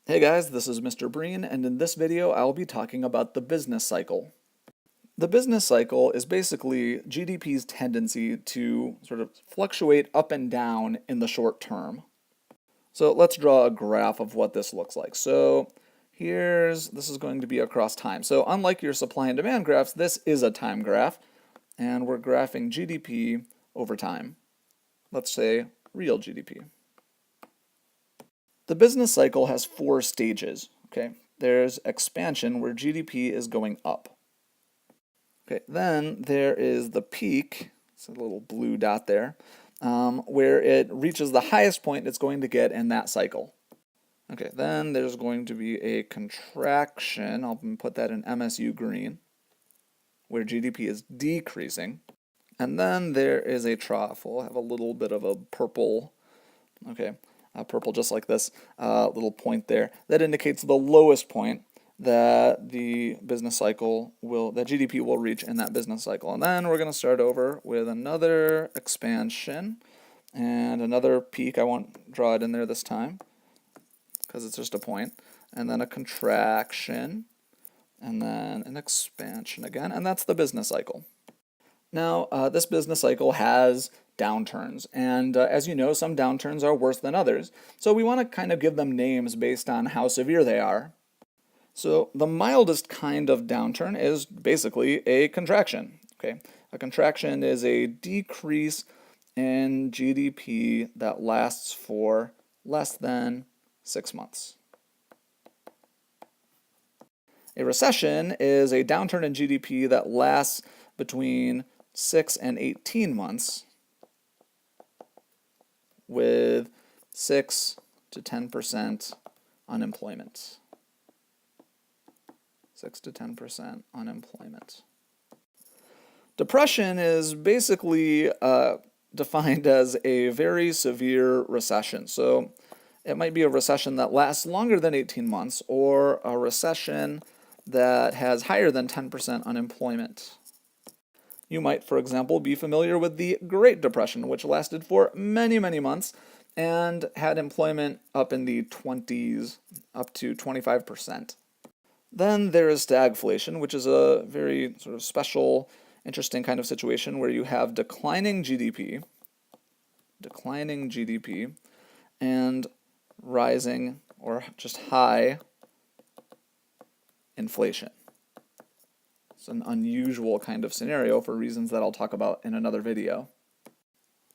Hey guys, this is Mr. Breen, and in this video I'll be talking about the business cycle. The business cycle is basically GDP's tendency to sort of fluctuate up and down in the short term. So let's draw a graph of what this looks like. So this is going to be across time. So unlike your supply and demand graphs, this is a time graph, and we're graphing GDP over time. Let's say real GDP. The business cycle has 4 stages, okay? There's expansion, where GDP is going up. Okay, then there is the peak, it's a little blue dot there, where it reaches the highest point it's going to get in that cycle. Okay, then there's going to be a contraction, I'll put that in MSU green, where GDP is decreasing. And then there is a trough, we'll have a little bit of a purple, okay, purple just like this little point there, that indicates the lowest point that the business cycle that GDP will reach in that business cycle. And then we're going to start over with another expansion and another peak. I won't draw it in there this time because it's just a point. And then a contraction and then an expansion again. And that's the business cycle. Now, this business cycle has downturns, and as you know, some downturns are worse than others, so we want to kind of give them names based on how severe they are. So the mildest kind of downturn is basically a contraction. Okay, a contraction is a decrease in GDP that lasts for less than 6 months. A recession is a downturn in GDP that lasts between 6 and 18 months, with 6 to 10% unemployment. 6 to 10% unemployment. Depression is basically defined as a very severe recession. So it might be a recession that lasts longer than 18 months, or a recession that has higher than 10% unemployment. You might, for example, be familiar with the Great Depression, which lasted for many, many months and had employment up in the 20s, up to 25%. Then there is stagflation, which is a very sort of special, interesting kind of situation where you have declining GDP, and rising or just high inflation. It's an unusual kind of scenario for reasons that I'll talk about in another video.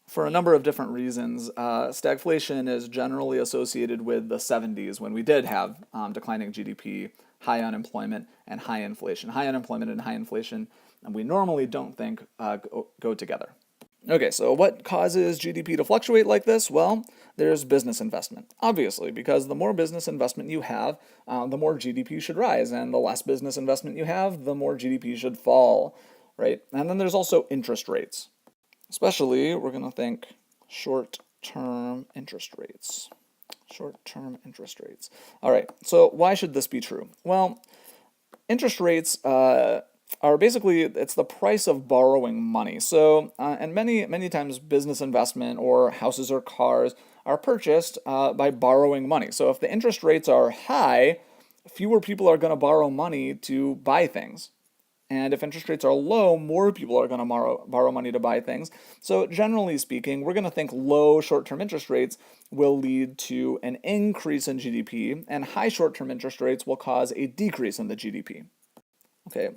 For a number of different reasons, stagflation is generally associated with the 70s, when we did have declining GDP, high unemployment, and high inflation. High unemployment and high inflation, and we normally don't think go together. Okay, so what causes GDP to fluctuate like this? Well, there's business investment, obviously, because the more business investment you have, the more GDP should rise, and the less business investment you have, the more GDP should fall, right? And then there's also interest rates. Especially, we're going to think short-term interest rates. Short-term interest rates. All right, so why should this be true? Well, interest rates are basically, it's the price of borrowing money. So, and many times business investment or houses or cars are purchased by borrowing money. So if the interest rates are high, fewer people are going to borrow money to buy things. And if interest rates are low, more people are going to borrow money to buy things. So generally speaking, we're going to think low short-term interest rates will lead to an increase in GDP, and high short-term interest rates will cause a decrease in the GDP. Okay,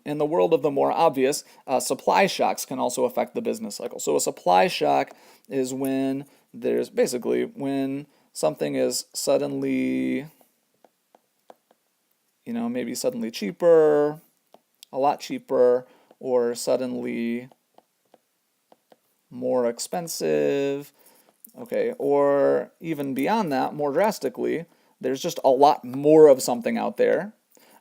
in the world of the more obvious, supply shocks can also affect the business cycle. So a supply shock is when when something is suddenly, maybe suddenly cheaper, a lot cheaper, or suddenly more expensive, okay, or even beyond that, more drastically, there's just a lot more of something out there,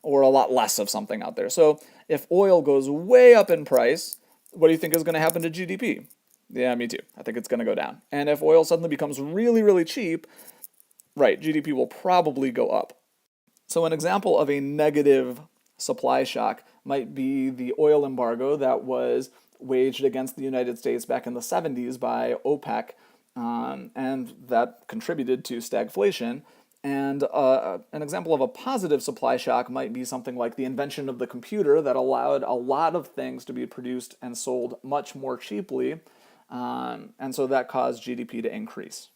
or a lot less of something out there. So if oil goes way up in price, what do you think is going to happen to GDP? Yeah, me too. I think it's going to go down. And if oil suddenly becomes really, really cheap, right, GDP will probably go up. So an example of a negative supply shock might be the oil embargo that was waged against the United States back in the 70s by OPEC, and that contributed to stagflation. And an example of a positive supply shock might be something like the invention of the computer that allowed a lot of things to be produced and sold much more cheaply, and so that caused GDP to increase.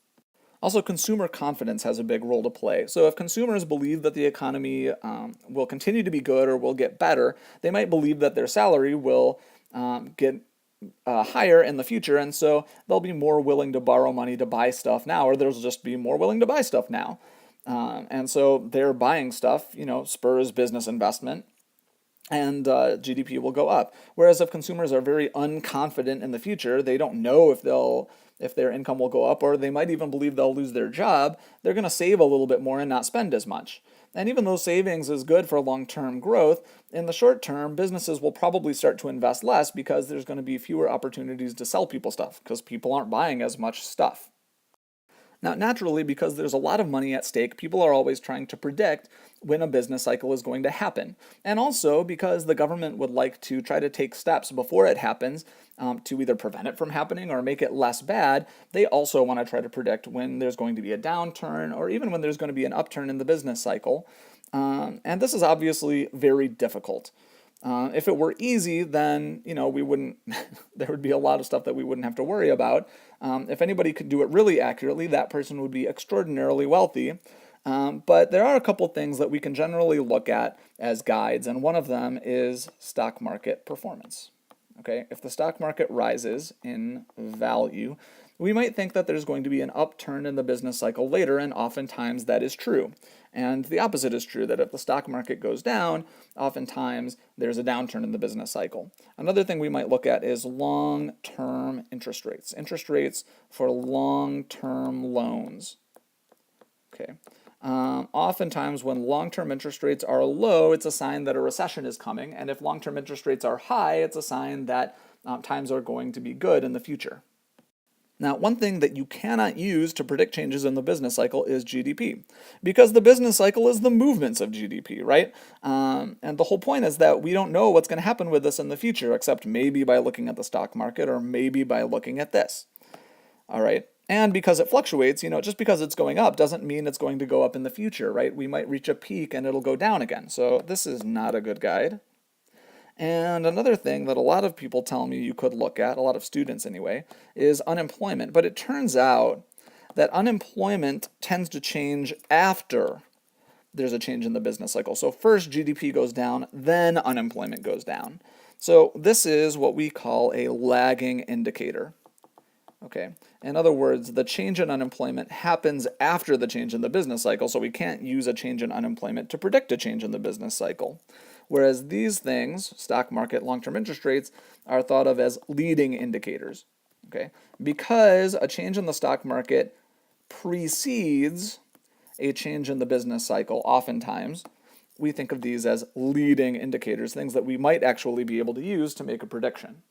Also, consumer confidence has a big role to play. So if consumers believe that the economy will continue to be good or will get better, they might believe that their salary will get higher in the future, and so they'll be more willing to borrow money to buy stuff now, or they'll just be more willing to buy stuff now. And so their buying stuff, spurs business investment, and GDP will go up. Whereas if consumers are very unconfident in the future, they don't know if their income will go up, or they might even believe they'll lose their job, they're going to save a little bit more and not spend as much. And even though savings is good for long-term growth, in the short term, businesses will probably start to invest less because there's going to be fewer opportunities to sell people stuff because people aren't buying as much stuff. Now, naturally, because there's a lot of money at stake, people are always trying to predict when a business cycle is going to happen. And also because the government would like to try to take steps before it happens to either prevent it from happening or make it less bad, they also want to try to predict when there's going to be a downturn or even when there's going to be an upturn in the business cycle. And this is obviously very difficult. If it were easy, then, we wouldn't, there would be a lot of stuff that we wouldn't have to worry about. If anybody could do it really accurately, that person would be extraordinarily wealthy. But there are a couple things that we can generally look at as guides, and one of them is stock market performance. Okay, if the stock market rises in value, we might think that there's going to be an upturn in the business cycle later, and oftentimes that is true. And the opposite is true, that if the stock market goes down, oftentimes there's a downturn in the business cycle. Another thing we might look at is long-term interest rates. Interest rates for long-term loans. Okay. Oftentimes when long-term interest rates are low, it's a sign that a recession is coming. And if long-term interest rates are high, it's a sign that times are going to be good in the future. Now, one thing that you cannot use to predict changes in the business cycle is GDP, because the business cycle is the movements of GDP, right? And the whole point is that we don't know what's going to happen with this in the future, except maybe by looking at the stock market or maybe by looking at this. All right. And because it fluctuates, just because it's going up doesn't mean it's going to go up in the future, right? We might reach a peak and it'll go down again. So this is not a good guide. And another thing that a lot of people tell me you could look at, a lot of students anyway, is unemployment. But it turns out that unemployment tends to change after there's a change in the business cycle. So first GDP goes down, then unemployment goes down. So this is what we call a lagging indicator. Okay. In other words, the change in unemployment happens after the change in the business cycle, so we can't use a change in unemployment to predict a change in the business cycle. Whereas these things, stock market, long-term interest rates, are thought of as leading indicators. Okay? Because a change in the stock market precedes a change in the business cycle, oftentimes, we think of these as leading indicators, things that we might actually be able to use to make a prediction.